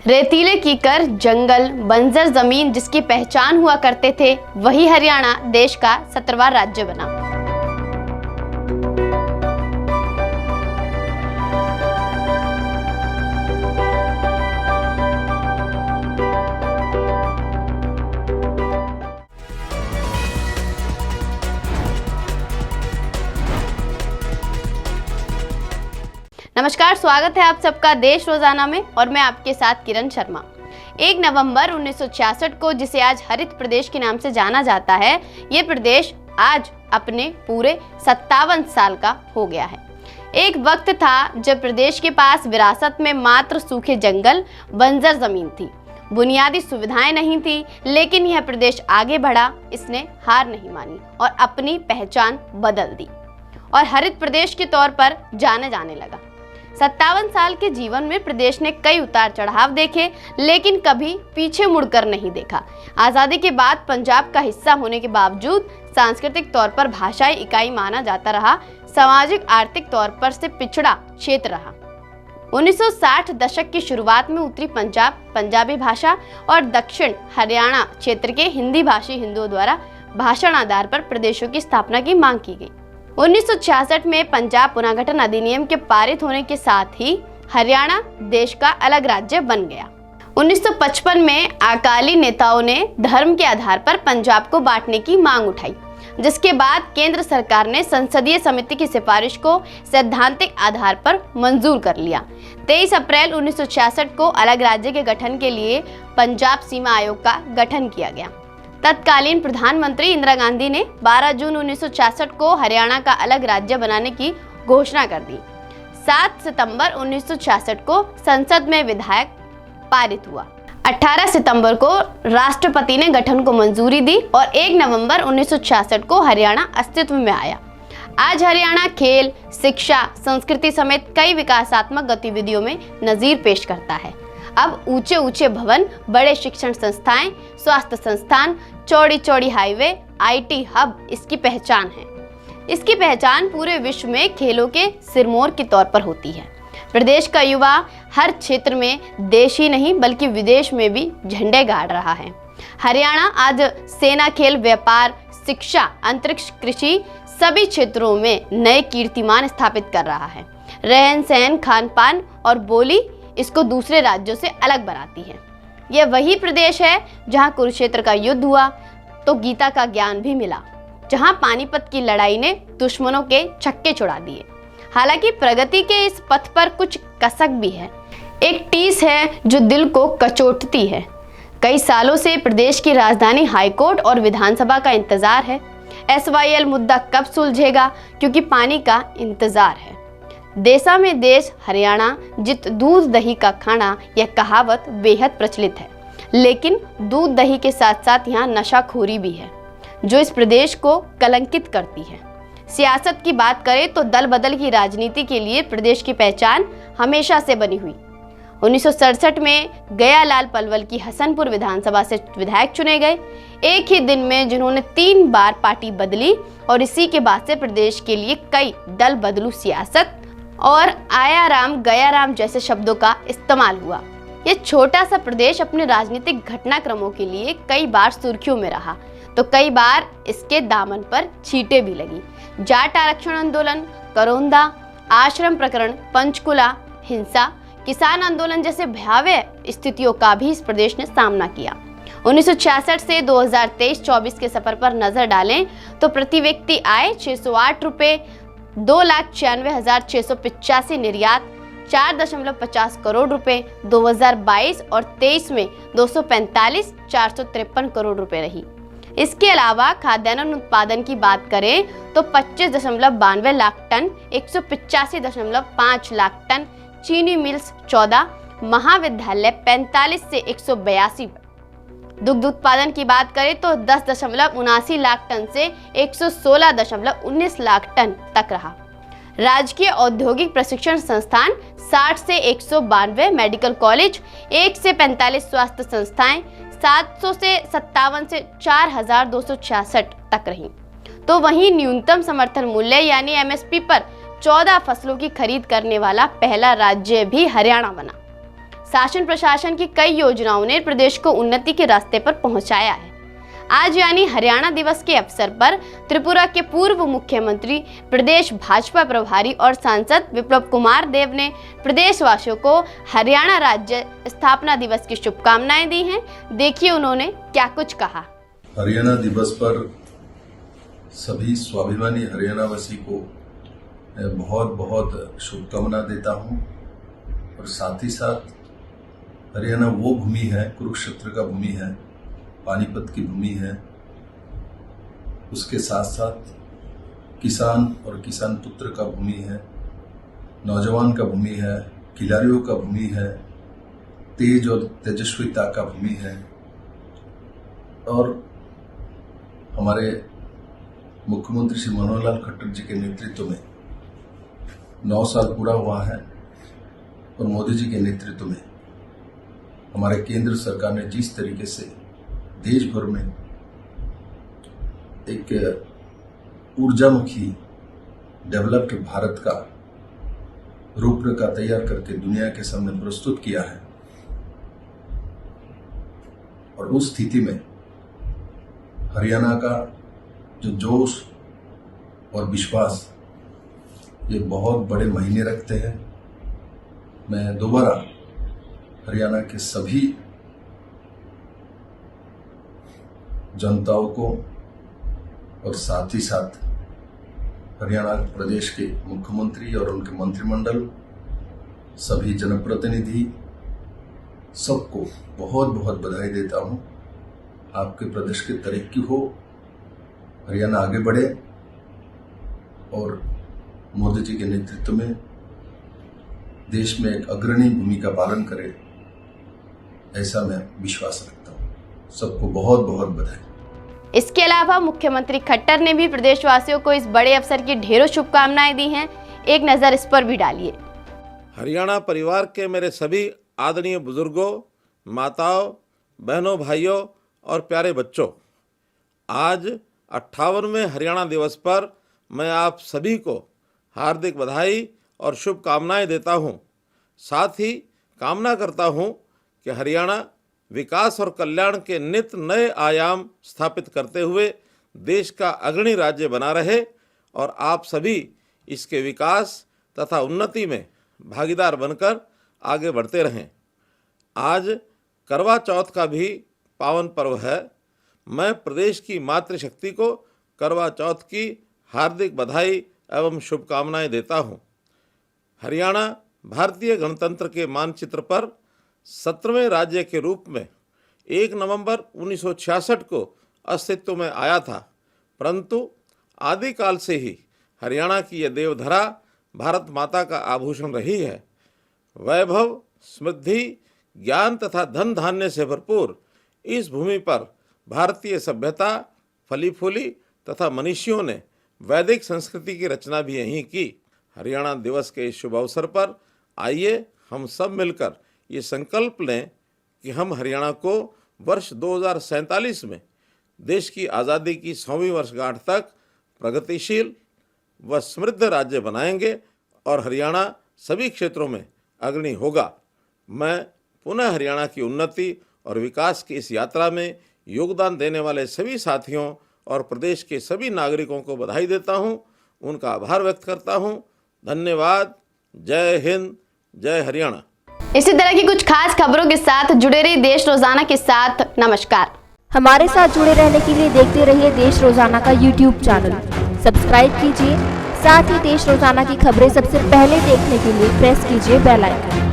रेतीले कीकर, जंगल, बंजर जमीन जिसकी पहचान हुआ करते थे, वही हरियाणा देश का 17वां राज्य बना। नमस्कार, स्वागत है आप सबका देश रोजाना में और मैं आपके साथ किरण शर्मा। 1 नवंबर 1966 को, जिसे आज हरित प्रदेश के नाम से जाना जाता है, ये प्रदेश आज अपने पूरे 57 साल का हो गया है। एक वक्त था जब प्रदेश के पास विरासत में मात्र सूखे जंगल, बंजर जमीन थी, बुनियादी सुविधाएं नहीं थी, लेकिन यह प्रदेश आगे बढ़ा, इसने हार नहीं मानी और अपनी पहचान बदल दी और हरित प्रदेश के तौर पर जाने लगा। 57 साल के जीवन में प्रदेश ने कई उतार चढ़ाव देखे, लेकिन कभी पीछे मुड़कर नहीं देखा। आज़ादी के बाद पंजाब का हिस्सा होने के बावजूद सांस्कृतिक तौर पर भाषाई इकाई माना जाता रहा, सामाजिक आर्थिक तौर पर से पिछड़ा क्षेत्र रहा। 1960 दशक की शुरुआत में उत्तरी पंजाब पंजाबी भाषा और दक्षिण हरियाणा क्षेत्र के हिंदी भाषी हिंदुओं द्वारा भाषण आधार पर प्रदेशों की स्थापना की मांग की गई। 1966 में पंजाब पुनर्गठन अधिनियम के पारित होने के साथ ही हरियाणा देश का अलग राज्य बन गया। 1955 में अकाली नेताओं ने धर्म के आधार पर पंजाब को बांटने की मांग उठाई, जिसके बाद केंद्र सरकार ने संसदीय समिति की सिफारिश को सैद्धांतिक आधार पर मंजूर कर लिया। 23 अप्रैल 1966 को अलग राज्य के गठन के लिए पंजाब सीमा आयोग का गठन किया गया। तत्कालीन प्रधानमंत्री इंदिरा गांधी ने 12 जून 1966 को हरियाणा का अलग राज्य बनाने की घोषणा कर दी। 7 सितंबर 1966 को संसद में विधेयक पारित हुआ। 18 सितंबर को राष्ट्रपति ने गठन को मंजूरी दी और 1 नवंबर 1966 को हरियाणा अस्तित्व में आया। आज हरियाणा खेल, शिक्षा, संस्कृति समेत कई विकासात्मक गतिविधियों में नजीर पेश करता है। अब ऊंचे ऊंचे भवन, बड़े शिक्षण संस्थाएं, स्वास्थ्य संस्थान, चौड़ी चौड़ी हाईवे, IT हब इसकी पहचान है। इसकी पहचान पूरे विश्व में खेलों के सिरमौर के तौर पर होती है। प्रदेश का युवा हर क्षेत्र में देश ही नहीं बल्कि विदेश में भी झंडे गाड़ रहा है। हरियाणा आज सेना, खेल, व्यापार, शिक्षा, अंतरिक्ष, कृषि सभी क्षेत्रों में नए कीर्तिमान स्थापित कर रहा है। रहन सहन, खान पान और बोली इसको दूसरे राज्यों से अलग बनाती है। यह वही प्रदेश है जहां कुरुक्षेत्र का युद्ध हुआ तो गीता का ज्ञान भी मिला, जहां पानीपत की लड़ाई ने दुश्मनों के छक्के छुड़ा दिए। हालांकि प्रगति के इस पथ पर कुछ कसक भी है। एक टीस है जो दिल को कचोटती है। कई सालों से प्रदेश की राजधानी हाईकोर्ट और विधानसभा का इंतजार है। SYL मुद्दा कब सुलझेगा, क्योंकि पानी का इंतजार है। देशा में देश हरियाणा जित दूध दही का खाना, यह कहावत बेहद प्रचलित है। लेकिन दूध दही के साथ साथ यहाँ नशाखोरी भी है, जो इस प्रदेश को कलंकित करती है। सियासत की बात करें तो दल बदल की राजनीति के लिए प्रदेश की पहचान हमेशा से बनी हुई। 1967 में गयालाल पलवल की हसनपुर विधानसभा से विधायक चुने गए। एक ही दिन में जिन्होंने 3 बार पार्टी बदली और इसी के बाद से प्रदेश के लिए कई दल बदलू सियासत और आया राम गया राम जैसे शब्दों का इस्तेमाल हुआ। यह छोटा सा प्रदेश अपने राजनीतिक घटनाक्रमों के लिए कई बार सुर्खियों में रहा, तो कई बार इसके दामन पर छींटे भी लगी। जाट आरक्षण आंदोलन, करोंदा, आश्रम प्रकरण, पंचकुला हिंसा, किसान आंदोलन जैसे भयावह स्थितियों का भी इस प्रदेश ने सामना किया। 1966 से 2023-24 के सफर पर नजर डालें तो प्रति व्यक्ति आय 608 रुपए, 2,96,685 निर्यात, 4.50 करोड़ रुपए 2022 और 23 में 245,453 करोड़ रुपए रही। इसके अलावा खाद्यान्न उत्पादन की बात करें तो 25.92 लाख टन, 185.5 लाख टन, चीनी मिल्स 14, महाविद्यालय 45 से 182। दुग्ध उत्पादन की बात करें तो 10.79 लाख टन से 116.19 लाख टन तक रहा। राजकीय औद्योगिक प्रशिक्षण संस्थान 60 से 192, मेडिकल कॉलेज 1 से 45, स्वास्थ्य संस्थाएं 700 से 57 से 4,266 तक रहीं। तो वहीं न्यूनतम समर्थन मूल्य यानी MSP पर 14 फसलों की खरीद करने वाला पहला राज्य भी हरियाणा बना। शासन प्रशासन की कई योजनाओं ने प्रदेश को उन्नति के रास्ते पर पहुंचाया है। आज यानी हरियाणा दिवस के अवसर पर त्रिपुरा के पूर्व मुख्यमंत्री, प्रदेश भाजपा प्रभारी और सांसद विप्लव कुमार देव ने प्रदेशवासियों को हरियाणा राज्य स्थापना दिवस की शुभकामनाएं दी हैं। देखिए उन्होंने क्या कुछ कहा। हरियाणा दिवस पर सभी स्वाभिमानी हरियाणावासी को बहुत बहुत शुभकामना देता हूं और साथ ही साथ हरियाणा वो भूमि है, कुरुक्षेत्र का भूमि है, पानीपत की भूमि है, उसके साथ साथ किसान और किसान पुत्र का भूमि है, नौजवान का भूमि है, खिलाड़ियों का भूमि है, तेज और तेजस्विता का भूमि है। और हमारे मुख्यमंत्री श्री मनोहर लाल खट्टर जी के नेतृत्व में 9 साल पूरा हुआ है और मोदी जी के नेतृत्व में हमारे केंद्र सरकार ने जिस तरीके से देश भर में एक ऊर्जामुखी डेवलप्ड भारत का रूपरेखा तैयार करके दुनिया के सामने प्रस्तुत किया है, और उस स्थिति में हरियाणा का जो जोश और विश्वास ये बहुत बड़े मायने रखते हैं। मैं दोबारा हरियाणा के सभी जनताओं को और साथ ही साथ हरियाणा प्रदेश के मुख्यमंत्री और उनके मंत्रिमंडल, सभी जनप्रतिनिधि, सबको बहुत बहुत बधाई देता हूं। आपके प्रदेश की तरक्की हो, हरियाणा आगे बढ़े और मोदी जी के नेतृत्व में देश में एक अग्रणी भूमिका पालन करे, ऐसा मैं विश्वास रखता हूं। सबको बहुत बहुत बधाई। इसके अलावा मुख्यमंत्री खट्टर ने भी प्रदेशवासियों को इस बड़े अवसर की ढेरों शुभकामनाएं दी हैं। एक नजर इस पर भी डालिए। हरियाणा परिवार के मेरे सभी आदरणीय बुजुर्गों, माताओं, बहनों, भाइयों और प्यारे बच्चों, आज 58वें हरियाणा दिवस पर मैं आप सभी को हार्दिक बधाई और शुभकामनाएं देता हूं। साथ ही कामना करता हूं कि हरियाणा विकास और कल्याण के नित नए आयाम स्थापित करते हुए देश का अग्रणी राज्य बना रहे और आप सभी इसके विकास तथा उन्नति में भागीदार बनकर आगे बढ़ते रहें। आज करवा चौथ का भी पावन पर्व है। मैं प्रदेश की मातृशक्ति को करवा चौथ की हार्दिक बधाई एवं शुभकामनाएं देता हूं। हरियाणा भारतीय गणतंत्र के मानचित्र पर 17वें राज्य के रूप में 1 नवंबर 1966 को अस्तित्व में आया था, परंतु आदिकाल से ही हरियाणा की यह देवधरा भारत माता का आभूषण रही है। वैभव, समृद्धि, ज्ञान तथा धन धान्य से भरपूर इस भूमि पर भारतीय सभ्यता फली फूली तथा मनीषियों ने वैदिक संस्कृति की रचना भी यहीं की। हरियाणा दिवस के इस शुभ अवसर पर आइए हम सब मिलकर ये संकल्प लें कि हम हरियाणा को वर्ष 2047 में देश की आज़ादी की 100वीं वर्षगांठ तक प्रगतिशील व समृद्ध राज्य बनाएंगे और हरियाणा सभी क्षेत्रों में अग्रणी होगा। मैं पुनः हरियाणा की उन्नति और विकास की इस यात्रा में योगदान देने वाले सभी साथियों और प्रदेश के सभी नागरिकों को बधाई देता हूं, उनका आभार व्यक्त करता हूं। धन्यवाद। जय हिंद, जय हरियाणा। इसी तरह की कुछ खास खबरों के साथ जुड़े रहिए देश रोजाना के साथ। नमस्कार। हमारे साथ जुड़े रहने के लिए देखते रहिए देश रोजाना का YouTube चैनल सब्सक्राइब कीजिए। साथ ही देश रोजाना की खबरें सबसे पहले देखने के लिए प्रेस कीजिए बेल आइकन।